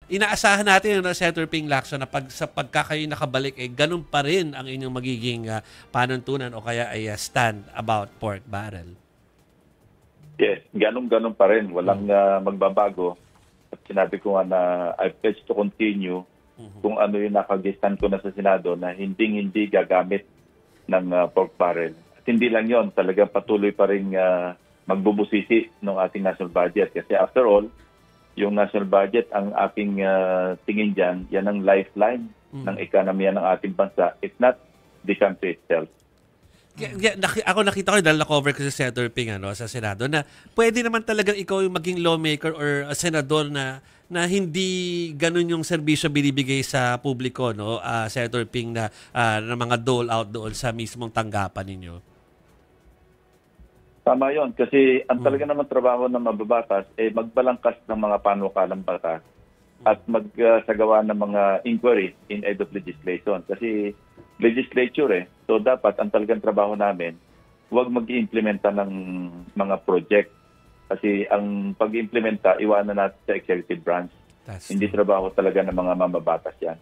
inaasahan natin, no, Senator Ping Lacson, na sa pagka kayo nakabalik, ganun pa rin ang inyong magiging panuntunan o kaya ay stand about pork barrel. Yes, ganun pa rin. Walang magbabago. At sinabi ko nga na I pledge to continue kung ano yung nakagistan ko na sa Senado na hindi gagamit ng pork barrel. At hindi lang yon, talaga patuloy pa rin magbubusisi ng ating national budget. Kasi after all, yung national budget, ang aking tingin dyan, yan ang lifeline ng ekonomiya ng ating bansa. It's not the country itself. Ako nakita ko dahil na-cover ko sa Senator Ping sa Senado na pwede naman talagang ikaw yung maging lawmaker or senador na hindi ganun yung serbisyo binibigay sa publiko, no, Senator Ping, na mga dole out doon sa mismong tanggapan ninyo. Tama yon, kasi ang talaga naman trabaho ng mababatas magbalangkas ng mga panukalang batas at magsagawa ng mga inquiry in aid of legislation. Kasi legislature so dapat ang talagang trabaho namin, huwag mag-iimplementa ng mga project. Kasi ang pag-iimplementa, iwanan natin sa executive branch. Hindi trabaho talaga ng mga mababatas yan.